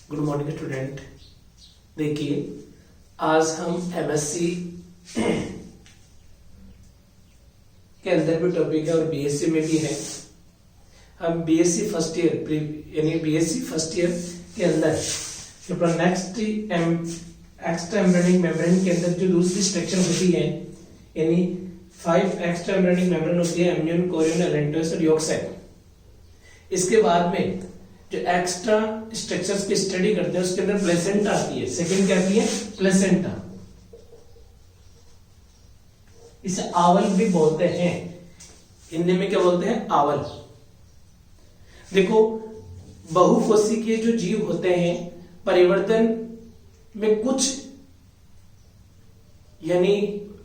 Good morning student. देखिए आज हम एमएससी के अंदर भी टॉपिक है और बीएससी में भी है। हम बीएससी फर्स्ट ईयर यानी बीएससी फर्स्ट ईयर के अंदर अपना नेक्स्ट एक्स्ट्रा एम्ब्रेनिंग मेम्ब्रेन के अंदर जो दूसरी स्ट्रक्चर होती है यानी 5 एक्स्ट्रा एम्ब्रेनिंग मेम्ब्रेन होती है, एम्नियन, कोरियन, एलेंटोइस और यॉर्क साइट। इसके बाद में जो एक्स्ट्रा स्ट्रक्चर्स की स्टडी करते हैं उसके अंदर प्लेसेंटा आती है। सेकंड क्या आती है? प्लेसेंटा। इसे आवल भी बोलते हैं, हिंदी में क्या बोलते हैं? आवल। देखो बहुकोशिकीय जो जीव होते हैं परिवर्तन में कुछ यानी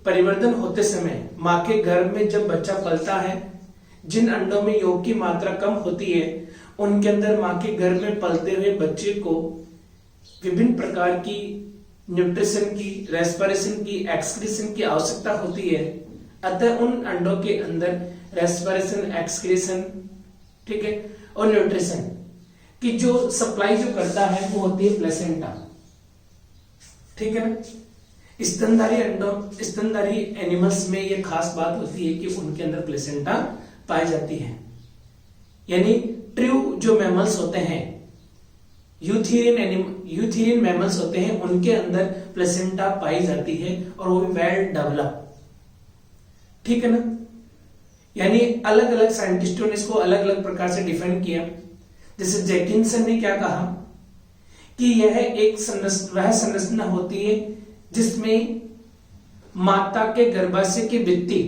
परिवर्तन होते समय मां के गर्भ में जब बच्चा पलता है, जिन अंडों में योग की मात्रा कम होती है उनके अंदर मां के गर्भ में पलते हुए बच्चे को विभिन्न प्रकार की न्यूट्रिशन की, रेस्पिरेशन की, एक्सक्रीशन की आवश्यकता होती है। अतः उन अंडों के अंदर रेस्पिरेशन, एक्सक्रीशन, ठीक है, और न्यूट्रिशन की जो सप्लाई जो करता है वो होती है प्लेसेंटा। ठीक है ना। स्तनधारी एनिमल्स में ये खास बात होती है कि उनके अंदर प्लेसेंटा पाई जाती है। यानी ट्रू जो मैमल्स होते हैं, यूथेरियन मैमल्स होते हैं, उनके अंदर प्लेसेंटा पाई जाती है और वो वेल डेवलप। ठीक है ना। यानी अलग अलग साइंटिस्टों ने इसको अलग अलग प्रकार से डिफाइन किया। जैसे जैकिंसन ने क्या कहा कि यह एक वह संरचना होती है जिसमें माता के गर्भाशय की भित्ति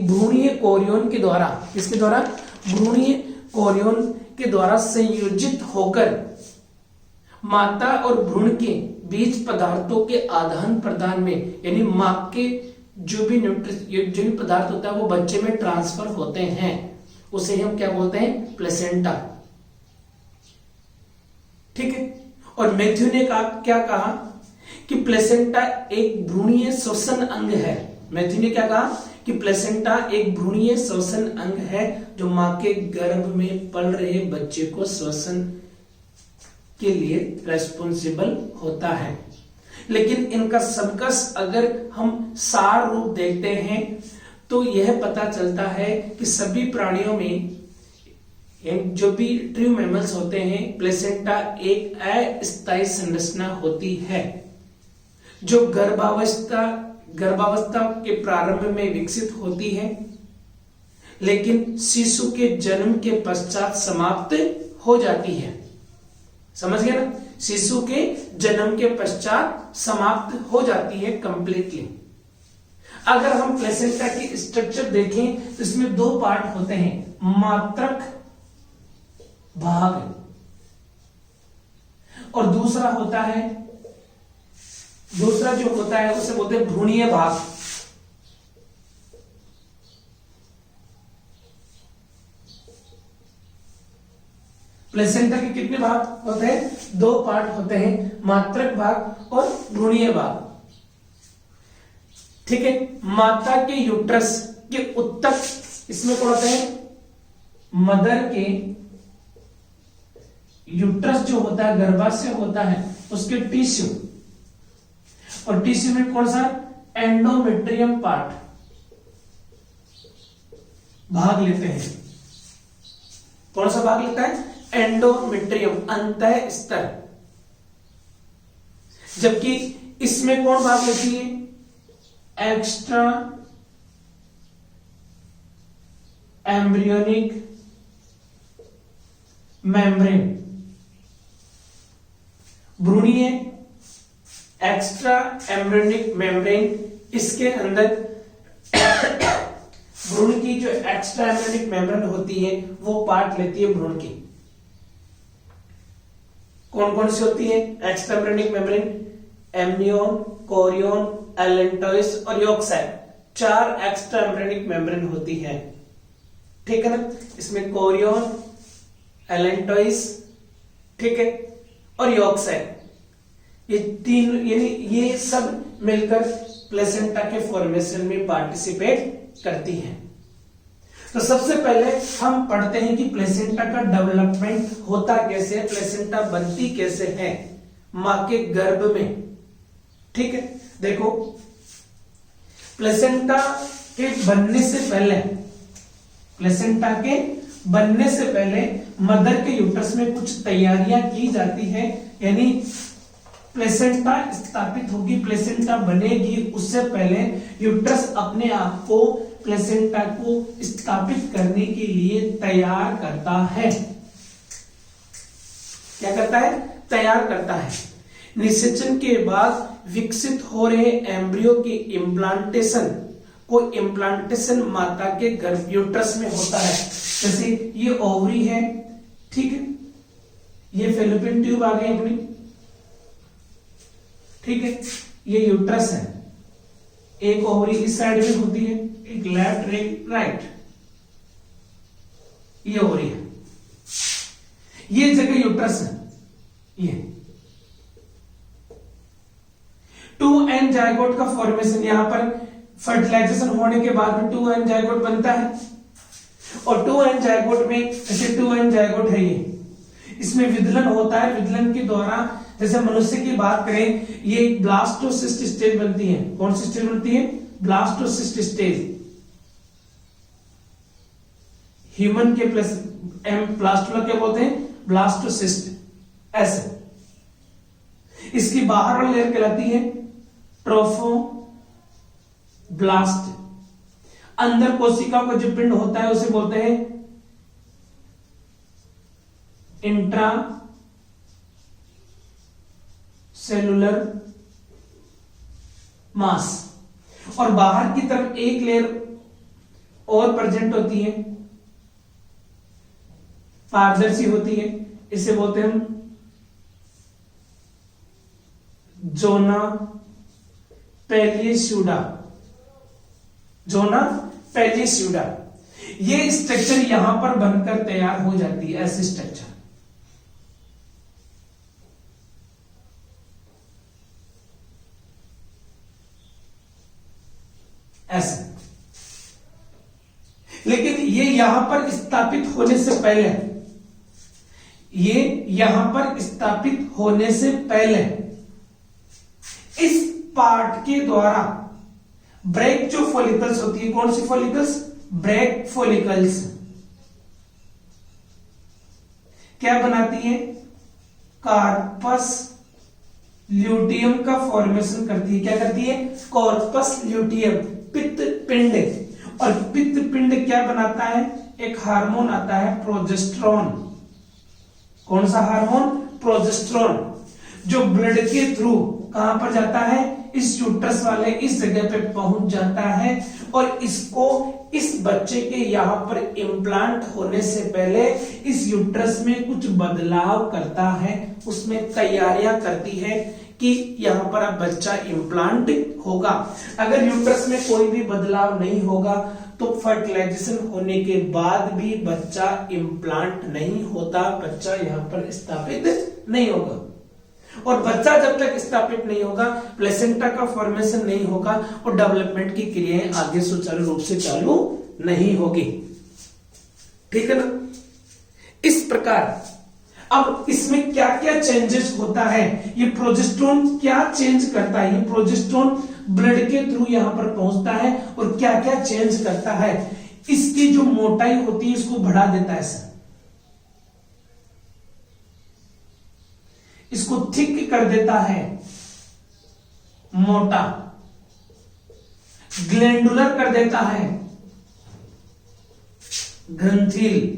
भ्रूणीय कोरियन के द्वारा, किसके द्वारा? भ्रूणीय कोरियन के द्वारा संयोजित होकर माता और भ्रूण के बीच पदार्थों के आदान प्रदान में, यानी मां के जो भी पदार्थ होता है वो बच्चे में ट्रांसफर होते हैं, उसे हम क्या बोलते हैं? प्लेसेंटा। ठीक है। और मैथ्यू ने क्या कहा कि प्लेसेंटा एक भ्रूणीय श्वसन अंग है। मैथ्यू ने क्या कहा कि प्लेसेंटा एक भ्रूणीय श्वसन अंग है जो मां के गर्भ में पल रहे बच्चे को श्वसन के लिए रेस्पॉन्सिबल होता है। लेकिन इनका सबका अगर हम सार रूप देखते हैं तो यह पता चलता है कि सभी प्राणियों में जो भी ट्रू मैमल्स होते हैं प्लेसेंटा एक अस्थायी संरचना होती है जो गर्भावस्था के प्रारंभ में विकसित होती है, लेकिन शिशु के जन्म के पश्चात समाप्त हो जाती है। समझ गए ना? शिशु के जन्म के पश्चात समाप्त हो जाती है कंप्लीटली। अगर हम प्लेसेंटा की स्ट्रक्चर देखें तो इसमें 2 पार्ट होते हैं, मात्रक भाग और दूसरा जो होता है उसे बोलते हैं भ्रूणीय भाग। प्लेसेंटा के कितने भाग होते हैं? 2 पार्ट होते हैं, मात्रक भाग और भ्रूणीय भाग। ठीक है। माता के यूट्रस के उत्तक, इसमें कौन होते हैं? मदर के यूट्रस जो होता है, गर्भाशय होता है, उसके टिश्यू, और टिश्यू में कौन सा? एंडोमेट्रियम पार्ट भाग लेते हैं। कौन सा भाग लेता है? एंडोमेट्रियम, अंतः स्तर। जबकि इसमें कौन भाग लेती है? एक्स्ट्रा एम्ब्रियोनिक मेम्ब्रेन, भ्रूणीय एक्स्ट्रा एम्ब्रियोनिक मेम्ब्रेन। इसके अंदर भ्रूण की जो एक्स्ट्रा एम्ब्रियोनिक मेम्ब्रेन होती है वो पार्ट लेती है भ्रूण की। कौन कौन सी होती है extra embryonic membrane? Amnion, chorion, allantois और yolk sac. 4 extra embryonic membrane होती है। ठीक है ना। इसमें कोरियन, एलेंटोइस, ठीक है, और यॉर्क साइट, ये 3 यानी ये सब मिलकर प्लेसेंटा के फॉर्मेशन में पार्टिसिपेट करती हैं। तो सबसे पहले हम पढ़ते हैं कि प्लेसेंटा का डेवलपमेंट होता कैसे है, प्लेसेंटा बनती कैसे है मां के गर्भ में। ठीक है, देखो प्लेसेंटा के बनने से पहले, प्लेसेंटा के बनने से पहले मदर के यूट्रस में कुछ तैयारियां की जाती है, यानी प्लेसेंटा स्थापित होगी, प्लेसेंटा बनेगी, उससे पहले यूट्रस अपने आप को प्लेसेंटा को स्थापित करने के लिए तैयार करता है। क्या करता है? तैयार करता है। निषेचन के बाद विकसित हो रहे एम्ब्रियो की इम्प्लांटेशन को, इम्प्लांटेशन माता के गर्भ यूट्रस में होता है। जैसे ये ओवरी है, ठीक है, ये फेलोपियन ट्यूब आ गई अपनी, ठीक है, ये यूट्रस है, एक ओवरी इस साइड में होती है, एक लेफ्ट एक राइट, ये ओवरी है, ये जगह यूट्रस है। ये 2n जाइगोट का फॉर्मेशन, यहां पर फर्टिलाइजेशन होने के बाद में 2n जाइगोट बनता है, और 2n जाइगोट में, जैसे 2n जाइगोट है ये, इसमें विदलन होता है। विदलन के द्वारा, जैसे मनुष्य की बात करें, ये ब्लास्टोसिस्ट स्टेज बनती है। कौन सी स्टेज बनती है? Blastocyst stage. ह्यूमन के प्लस प्लास्टुला क्या बोलते हैं? ब्लास्टोसिस्ट। ऐसे इसकी बाहर वाली लेयर कहलाती है ट्रोफोब्लास्ट। अंदर कोशिका को जो पिंड होता है उसे बोलते हैं इंट्रा सेलुलर मास। और बाहर की तरफ एक लेयर और प्रेजेंट होती है, पारदर्शी होती है, इसे बोलते हैं हम जोना पेलियस्यूडा। जोना पेलियस्यूडा, ये स्ट्रक्चर यहां पर बनकर तैयार हो जाती है। ऐसे स्ट्रक्चर ऐसे, लेकिन ये यहां पर स्थापित होने से पहले, ये यहां पर स्थापित होने से पहले इस पार्ट के द्वारा ब्रेक जो फॉलिकल्स होती है, कौन सी फॉलिकल्स? ब्रेक फॉलिकल्स क्या बनाती है? कार्पस ल्यूटियम का फॉर्मेशन करती है। क्या करती है? कॉर्पस ल्यूटियम, पित्त पिंड। और पित्त पिंड क्या बनाता है? एक हार्मोन आता है प्रोजेस्टेरोन। कौन सा हार्मोन? प्रोजेस्टेरोन, जो ब्लड के थ्रू कहां पर जाता है? इस यूट्रस वाले इस जगह पे पहुंच जाता है, और इसको इस बच्चे के यहां पर इम्प्लांट होने से पहले इस यूट्रस में कुछ बदलाव करता है, उसमें तैयारियां करती है कि यहां पर अब बच्चा इम्प्लांट होगा। अगर यूट्रस में कोई भी बदलाव नहीं होगा तो फर्टिलाइजेशन होने के बाद भी बच्चा इम्प्लांट नहीं होता, बच्चा यहां पर स्थापित नहीं होगा। और बच्चा जब तक स्थापित नहीं होगा, प्लेसेंटा का फॉर्मेशन नहीं होगा, और डेवलपमेंट की क्रियाएं आगे सुचारू रूप से चालू नहीं होगी। ठीक है ना? इस प्रकार अब इसमें क्या क्या चेंजेस होता है, ये प्रोजेस्टेरोन क्या चेंज करता है? ये प्रोजेस्टेरोन ब्लड के थ्रू यहां पर पहुंचता है और क्या क्या चेंज करता है? इसकी जो मोटाई होती है इसको बढ़ा देता है सर, इसको थिक कर देता है, मोटा, ग्लैंडुलर कर देता है, ग्रंथिल,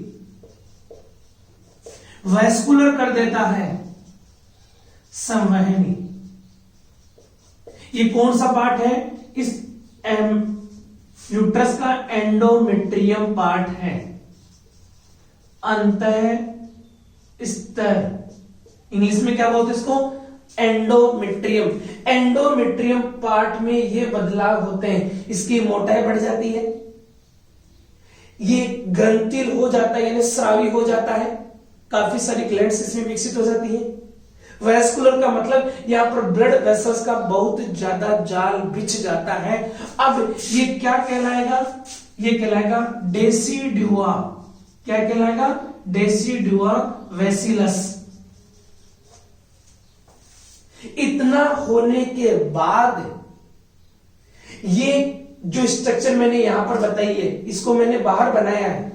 वैस्कुलर कर देता है, संवहनी। ये कौन सा पार्ट है? इस यूट्रस का एंडोमेट्रियम पार्ट है, अंतः स्तर, इंग्लिश में क्या बोलते हैं इसको? एंडोमेट्रियम। एंडोमेट्रियम पार्ट में ये बदलाव होते हैं, इसकी मोटाई बढ़ जाती है, ये ग्रंथिल हो जाता है यानी स्रावी हो जाता है, काफी सारी ग्लैंड्स इसमें विकसित हो जाती है। वैस्कुलर का मतलब यहां पर ब्लड वेसल्स का बहुत ज्यादा जाल बिछ जाता है। अब ये क्या कहलाएगा? ये कहलाएगा डेसिडुआ। क्या कहलाएगा? डेसिडुआ वेसिलस। इतना होने के बाद ये जो स्ट्रक्चर मैंने यहां पर बताई है, इसको मैंने बाहर बनाया है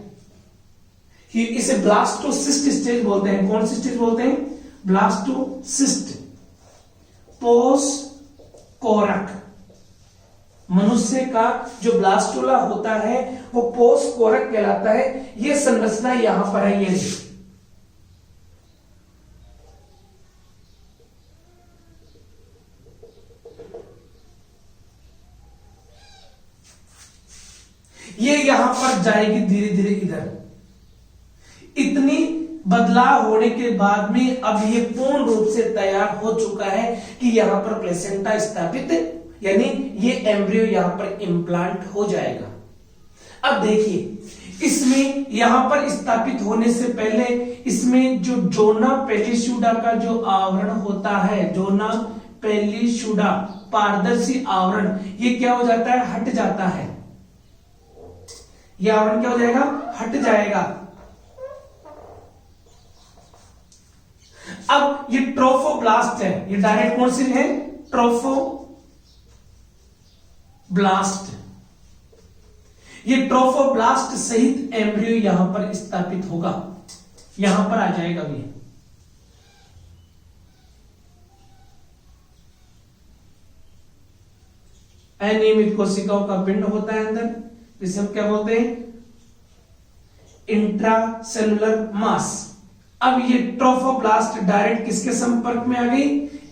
कि इसे ब्लास्टोसिस्ट स्टेज बोलते हैं। कौन सी स्टेज बोलते हैं? ब्लास्टोसिस्ट। पोस कोरक, मनुष्य का जो ब्लास्टुला होता है वो पोस कोरक कहलाता है। ये संरचना यहां पर है, ये यहां पर जाएगी धीरे धीरे इधर। इतनी बदलाव होने के बाद में अब ये पूर्ण रूप से तैयार हो चुका है कि यहां पर प्लेसेंटा स्थापित, यानी ये एम्ब्रियो यहां पर इम्प्लांट हो जाएगा। अब देखिए, इसमें यहां पर स्थापित होने से पहले इसमें जो जोना पेलिशुडा का जो आवरण होता है, जोना पेलिशुडा पारदर्शी आवरण, ये क्या हो जाता है? हट जाता है। यह आवरण क्या हो जाएगा? हट जाएगा। अब ये ट्रोफोब्लास्ट है, ये डायरेक्ट कौन सी है? ट्रोफोब्लास्ट। ये ट्रोफोब्लास्ट सहित एम्ब्रियो यहां पर स्थापित होगा, यहां पर आ जाएगा भी। अनियमित कोशिकाओं का पिंड होता है अंदर, जिसे हम क्या बोलते हैं? इंट्रासेलुलर मास। अब ये ट्रोफोब्लास्ट डायरेक्ट किसके संपर्क में आ गई?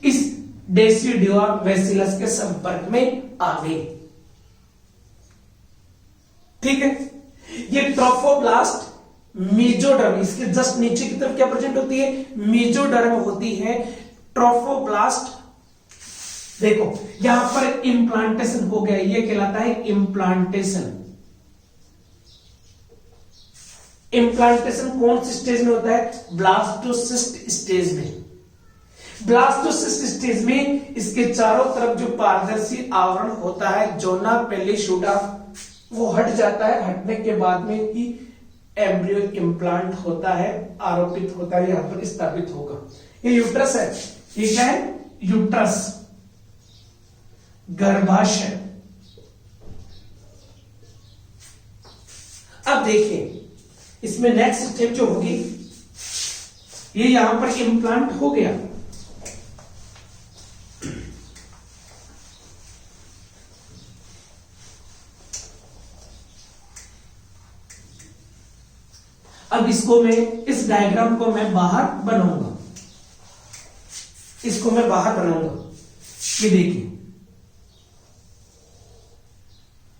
इस डेसिडुआ वेसिलस के संपर्क में आ गई। ठीक है। ये ट्रोफोब्लास्ट मेजोडर्म, इसके जस्ट नीचे की तरफ क्या प्रेजेंट होती है? मेजोडर्म होती है। ट्रोफोब्लास्ट देखो यहां पर इम्प्लांटेशन हो गया, ये कहलाता है इम्प्लांटेशन। इम्प्लांटेशन कौन सी स्टेज में होता है? ब्लास्टोसिस्ट स्टेज में। ब्लास्टोसिस्ट स्टेज में इसके चारों तरफ जो पारदर्शी आवरण होता है, जोना पेलिशुडा, वो हट जाता है। हटने के बाद में ही एम्ब्रियो इम्प्लांट होता है, आरोपित होता है, यहां पर स्थापित होगा। ये यूट्रस है, ये क्या है? यूट्रस, गर्भाशय। अब देखिए, इसमें नेक्स्ट स्टेप जो होगी, ये यहां पर इम्प्लांट हो गया। अब इसको मैं, इस डायग्राम को मैं बाहर बनाऊंगा, इसको मैं बाहर बनाऊंगा। ये देखिए,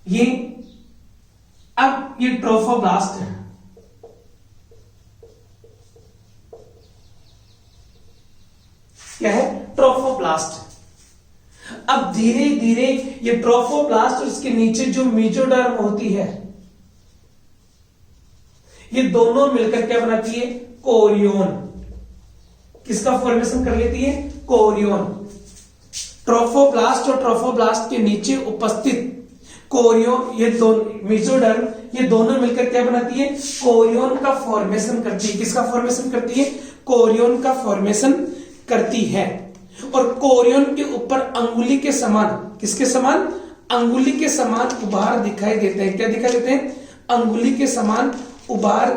ये अब ये ट्रोफोब्लास्ट है। क्या है? ट्रोफोब्लास्ट। अब धीरे धीरे ये ट्रोफोब्लास्ट और इसके नीचे जो मेजोडर्म होती है, ये दोनों मिलकर क्या बनाती है? कोरियोन। किसका फॉर्मेशन कर लेती है? कोरियोन। ट्रोफोब्लास्ट और ट्रोफोब्लास्ट के नीचे उपस्थित कोरियोन, ये दोनों मेजोडर्म, ये दोनों मिलकर क्या बनाती है? कोरियोन का फॉर्मेशन करती है। किसका फॉर्मेशन करती है? कोरियोन का फॉर्मेशन करती है। और कोरियोन के ऊपर अंगुली के समान, किसके समान? अंगुली के समान उभार दिखाई देते हैं। क्या दिखाई देते हैं? अंगुली के समान उभार,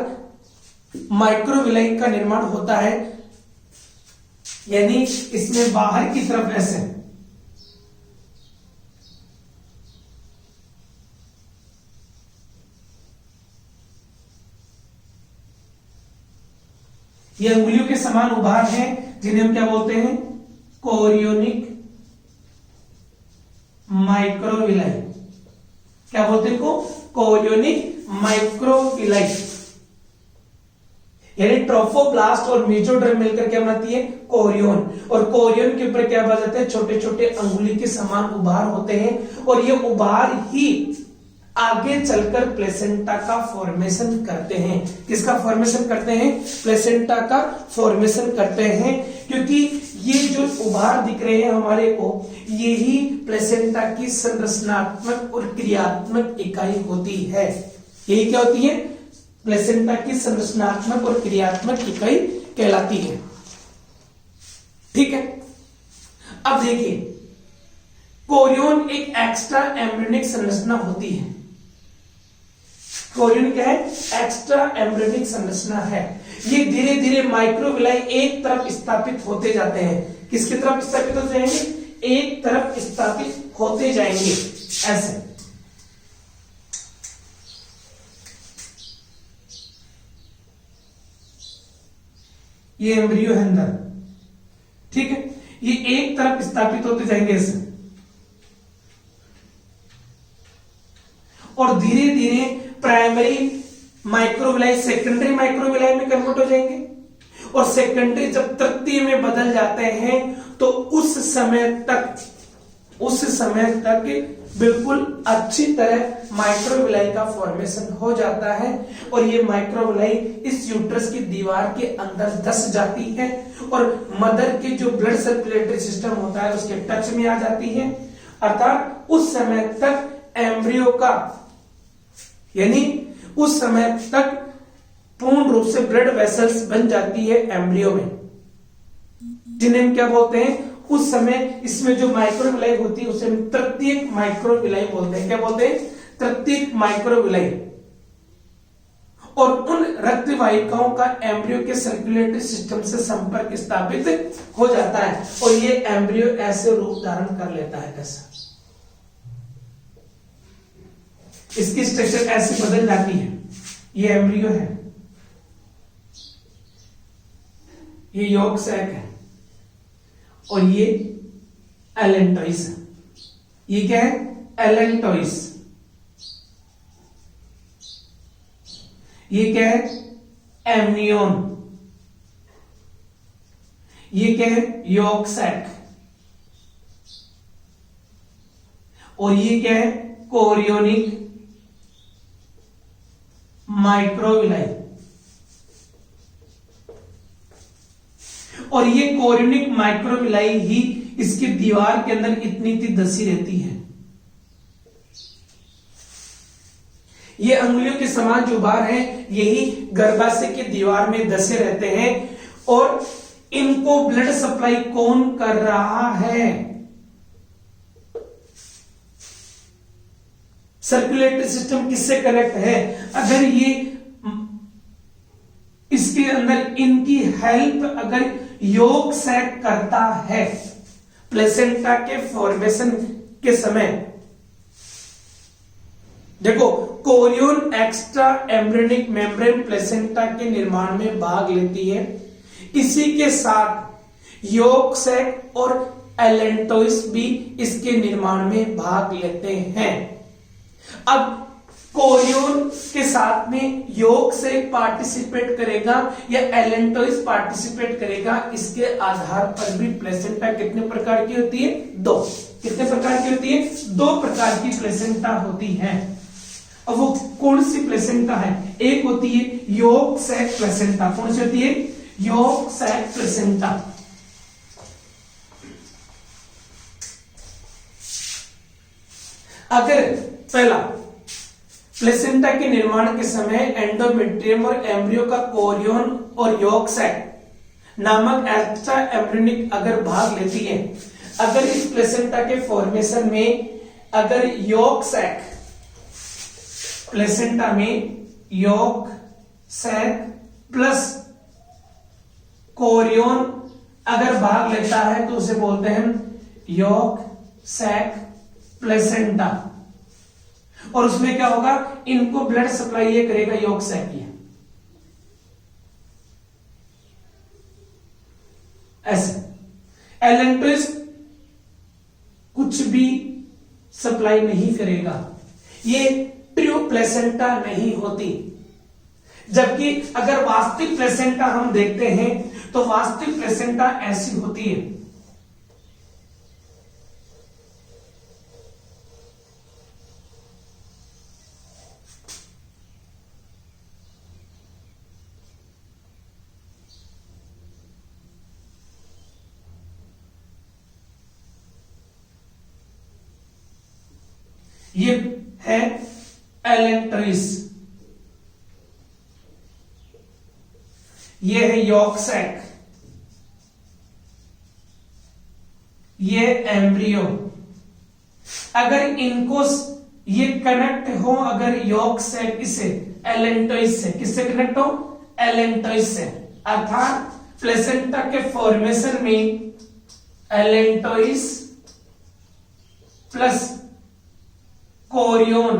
माइक्रोविलाई का निर्माण होता है। यानी इसमें बाहर की तरफ ऐसे, ये अंगुलियों के समान उभार हैं, जिन्हें हम क्या बोलते हैं? Chorionic microvilli. क्या बोलते हैं इनको? Chorionic microvilli. यानी ट्रोफोब्लास्ट और मेजोडर्म मिलकर क्या बनाती है? कोरियोन। और कोरियोन के ऊपर क्या बन जाते हैं? छोटे छोटे अंगुली के समान उभार होते हैं। और ये उभार ही आगे चलकर प्लेसेंटा का फॉर्मेशन करते हैं। किसका फॉर्मेशन करते हैं? प्लेसेंटा का फॉर्मेशन करते हैं। क्योंकि ये जो उभार दिख रहे हैं हमारे को, यही प्लेसेंटा की संरचनात्मक और क्रियात्मक इकाई होती है। यही क्या होती है? प्लेसेंटा की संरचनात्मक और क्रियात्मक इकाई कहलाती है। ठीक है, अब देखिए, कोरियन एक एक्स्ट्रा एम्ब्रियोनिक संरचना होती है। कोरियन क्या है? एक्स्ट्रा एम्ब्रियोनिक संरचना है। ये धीरे धीरे माइक्रोविलाई एक तरफ स्थापित होते जाते हैं। किसकी तरफ स्थापित होते जाएंगे? एक तरफ स्थापित होते जाएंगे, ऐसे। ये एम्ब्रियो है अंदर, ठीक है, ये एक तरफ स्थापित होते जाएंगे ऐसे, और धीरे धीरे प्राइमरी माइक्रोविलाई सेकेंडरी माइक्रोविलाई में कन्वर्ट हो जाएंगे, और सेकेंडरी जब तृतीय में बदल जाते हैं तो उस समय तक बिल्कुल अच्छी तरह माइक्रोविलाई का फॉर्मेशन हो जाता है, और ये माइक्रोविलाई इस यूट्रस की दीवार के अंदर धस जाती है और मदर के जो ब्लड सर्कुलेटरी सिस्टम होता है उसके टच में आ जाती है। अर्थात उस समय तक एम्ब्रियो का, यानी उस समय तक पूर्ण रूप से ब्लड वेसल्स बन जाती है एम्ब्रियो में, जिन्हें हम क्या बोलते हैं? उस समय इसमें जो माइक्रोविलाई होती है उसे हम तृतीयक माइक्रोविलाई बोलते हैं। क्या बोलते हैं? तृतीयक माइक्रोविलाई। और उन रक्त वाहिकाओं का एम्ब्रियो के सर्कुलेटरी सिस्टम से संपर्क स्थापित हो जाता है, और ये एम्ब्रियो ऐसे रूप धारण कर लेता है। कैसा? इसकी स्ट्रक्चर ऐसे बदल जाती है। ये एम्ब्रियो है, ये यॉर्क सैक है, और ये एलेंटोइस है। ये क्या है? एलेंटोइस। ये क्या है? एमनियोन। ये क्या है? Yolk sac. और ये क्या है? Chorionic microvilli. और ये कोरियोनिक माइक्रोविलाई ही इसकी दीवार के अंदर इतनी धसी रहती है। ये अंगुलियों के समान जो बार है, यही गर्भाशय की दीवार में धसे रहते हैं, और इनको ब्लड सप्लाई कौन कर रहा है? सर्कुलेटरी सिस्टम किससे कनेक्ट है? अगर ये इसके अंदर इनकी हेल्प अगर यॉर्क सैक करता है प्लेसेंटा के फॉर्मेशन के समय, देखो, Korean extra embryonic membrane placenta के निर्माण में भाग लेती है। इसी के साथ यॉर्क सैक और एलेंटोइस भी इसके निर्माण में भाग लेते हैं। अब कोरियन के साथ में यॉर्क सैक पार्टिसिपेट करेगा या एलेंटोइस पार्टिसिपेट करेगा, इसके आधार पर भी प्लेसेंटा कितने प्रकार की होती है? दो। कितने प्रकार की होती है? दो प्रकार की प्लेसेंटा होती है। अब वो कौन सी प्लेसेंटा है? एक होती है यॉर्क सैक प्लेसेंटा। कौन सी होती है? Yolk sac placenta. अगर पहला, प्लेसेंटा के निर्माण के समय एंडोमेट्रियम और एम्ब्रियो का कोरियन और यॉर्क सैक नामक एक्स्ट्रा एम्ब्रियोनिक अगर भाग लेती है, अगर इस प्लेसेंटा के फॉर्मेशन में अगर यॉर्क सैक, प्लेसेंटा में यॉर्क सैक प्लस कोरियन अगर भाग लेता है तो उसे बोलते हैं यॉर्क सैक प्लेसेंटा। और उसमें क्या होगा? इनको ब्लड सप्लाई ये करेगा यॉर्क सैक ही, ऐसे। एलेंटोइस कुछ भी सप्लाई नहीं करेगा, ये ट्रू प्लेसेंटा नहीं होती। जबकि अगर वास्तविक प्लेसेंटा हम देखते हैं तो वास्तविक प्लेसेंटा ऐसी होती है। ये है एलेंट्रिस, ये है यॉर्क सैक, ये एम्ब्रियो। अगर इनको ये कनेक्ट हो, अगर यॉर्क सैक से एलेंटोइस से, किससे कनेक्ट हो? एलेंटोइस से, अर्थात प्लेसेंटा के फॉर्मेशन में एलेंटोइस प्लस कोरियन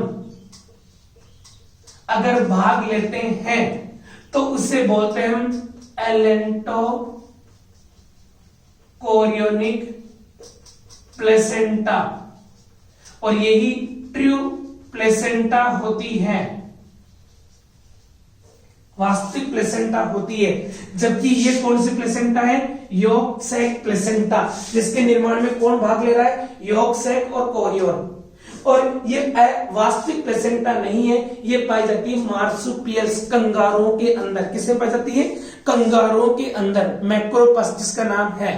अगर भाग लेते हैं तो उसे बोलते हैं हम एलेंटो कोरियोनिक प्लेसेंटा, और यही ट्रू प्लेसेंटा होती है, वास्तविक प्लेसेंटा होती है। जबकि ये कौन सी प्लेसेंटा है? यॉर्क सैक प्लेसेंटा, जिसके निर्माण में कौन भाग ले रहा है? यॉर्क सैक और कोरियन। और ये वास्तविक प्लेसेंटा नहीं है, ये पाई जाती है मार्सुपियल्स, कंगारुओं के अंदर। किसमें पाई जाती है? कंगारुओं के अंदर, मैक्रोपस जिसका नाम है,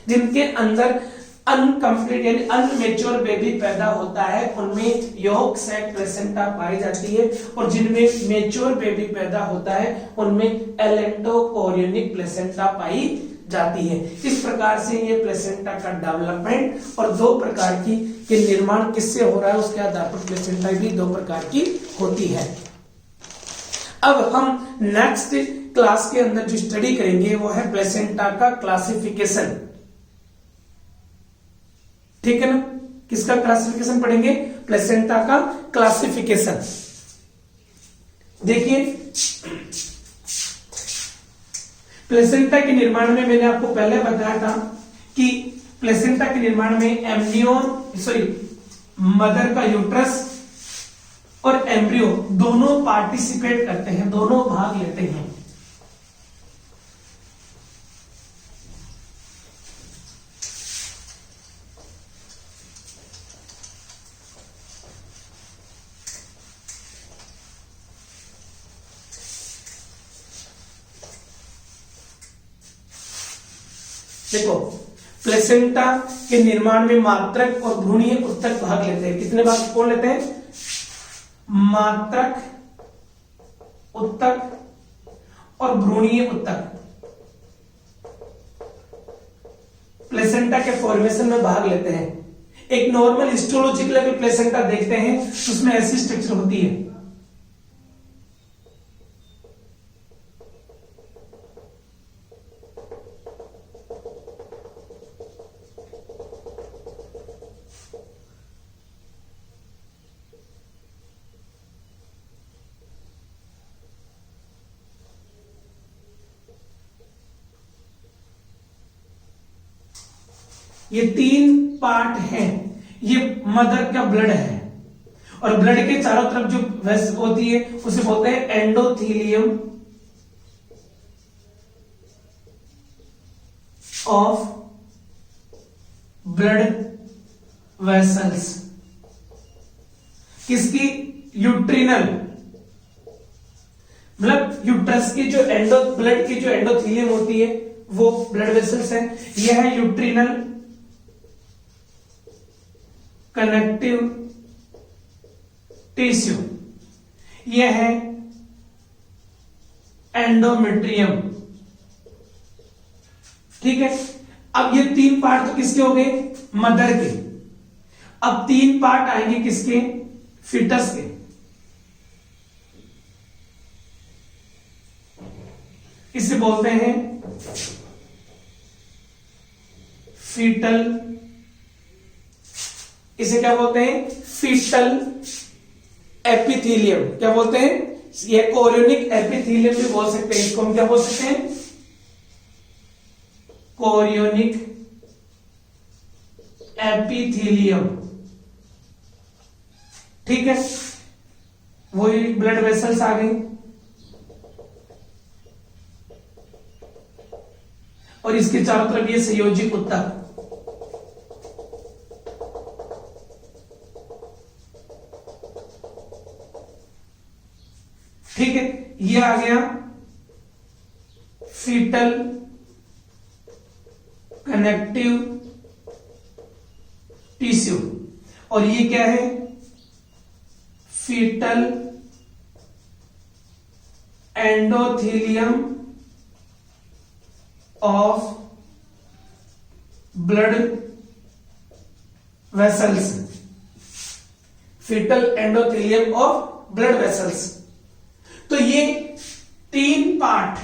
जिनके अंदर अनकम्प्लीट यानी अनमेच्योर बेबी पैदा होता है, उनमें यॉर्क सैक प्लेसेंटा पाई जाती है, और जिनमें मेच्योर बेबी पैदा होता है उनमें एलेंटोकोरियोनिक प्लेसेंटा पाई जाती है। इस प्रकार से ये प्लेसेंटा का डेवलपमेंट और दो प्रकार की के निर्माण किससे हो रहा है उसके आधार पर प्लेसेंटा भी दो प्रकार की होती है। अब हम नेक्स्ट क्लास के अंदर जो स्टडी करेंगे वो है प्लेसेंटा का क्लासिफिकेशन। ठीक है ना? किसका क्लासिफिकेशन पढ़ेंगे? प्लेसेंटा का क्लासिफिकेशन। देखिए, प्लेसेंटा के निर्माण में मैंने आपको पहले बताया था कि प्लेसेंटा के निर्माण में मदर का यूट्रस और एम्ब्रियो दोनों पार्टिसिपेट करते हैं, दोनों भाग लेते हैं। देखो, प्लेसेंटा के निर्माण में मात्रक और भ्रूणीय उत्तक भाग लेते हैं। कितने भाग कौन लेते हैं? मात्रक, उत्तक और भ्रूणीय उत्तक प्लेसेंटा के फॉर्मेशन में भाग लेते हैं। एक नॉर्मल हिस्टोलॉजिक लेवल प्लेसेंटा देखते हैं तो उसमें ऐसी स्ट्रक्चर होती है। ये तीन पार्ट हैं। ये मदर का ब्लड है, और ब्लड के चारों तरफ जो वेसल होती है उसे बोलते हैं एंडोथीलियम ऑफ ब्लड वेसल्स। किसकी? यूट्रिनल, मतलब यूट्रस की जो ब्लड की जो एंडोथीलियम होती है वो ब्लड वेसल्स है। यह है यूट्रिनल कनेक्टिव टिश्यू, यह है एंडोमेट्रियम। ठीक है, अब ये तीन पार्ट तो किसके हो गए? मदर के। अब तीन पार्ट आएंगे किसके? फिटस के। इसे बोलते हैं फीटल, इसे क्या बोलते हैं? Fetal epithelium. क्या बोलते हैं? ये कोरियोनिक एपिथेलियम भी बोल सकते हैं। इसको हम क्या बोल सकते हैं? Chorionic epithelium. ठीक है, वही ब्लड वेसल्स आ गई, और इसके चारों तरफ ये संयोजिक उत्तक। ठीक है, ये आ गया फीटल कनेक्टिव टिश्यू, और ये क्या है? Fetal endothelium of blood vessels, fetal endothelium of blood vessels. तो ये तीन पार्ट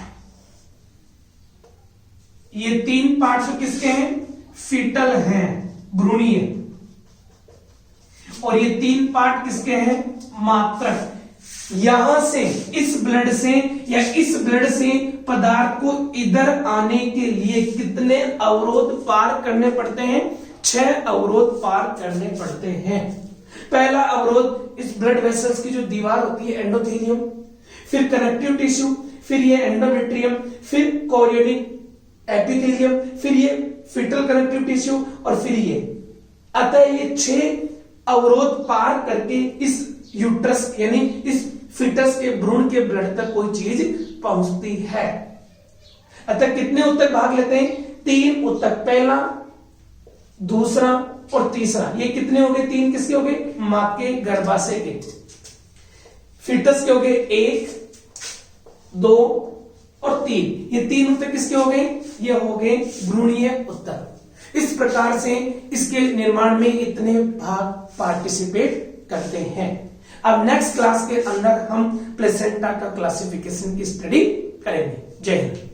किसके हैं? फीटल हैं, भ्रूणीय। और ये तीन पार्ट किसके हैं? मात्रक। यहां से इस ब्लड से या इस ब्लड से पदार्थ को इधर आने के लिए कितने अवरोध पार करने पड़ते हैं? 6 अवरोध पार करने पड़ते हैं। पहला अवरोध इस ब्लड वेसल्स की जो दीवार होती है एंडोथेलियम, फिर कनेक्टिव टिश्यू, फिर ये एंडोमेट्रियम, फिर कोरियोनिक एपिथेलियम, फिर ये फीटल कनेक्टिव टिश्यू और फिर ये। अतः ये 6 अवरोध पार करके इस यूट्रस यानी इस फीटस के भ्रूण के ब्लड तक कोई चीज पहुंचती है। अतः कितने उत्तक भाग लेते हैं? 3 उत्तक, पहला, दूसरा और तीसरा। ये कितने हो गए? 3 किसके हो गए? मां के गर्भाशय के। फीटस के हो गए 1, 2 और 3। ये 3 उत्तक किसके हो गए? ये हो गए भ्रूणीय उत्तक। इस प्रकार से इसके निर्माण में इतने भाग पार्टिसिपेट करते हैं। अब नेक्स्ट क्लास के अंदर हम प्लेसेंटा का क्लासिफिकेशन की स्टडी करेंगे। जय हिंद।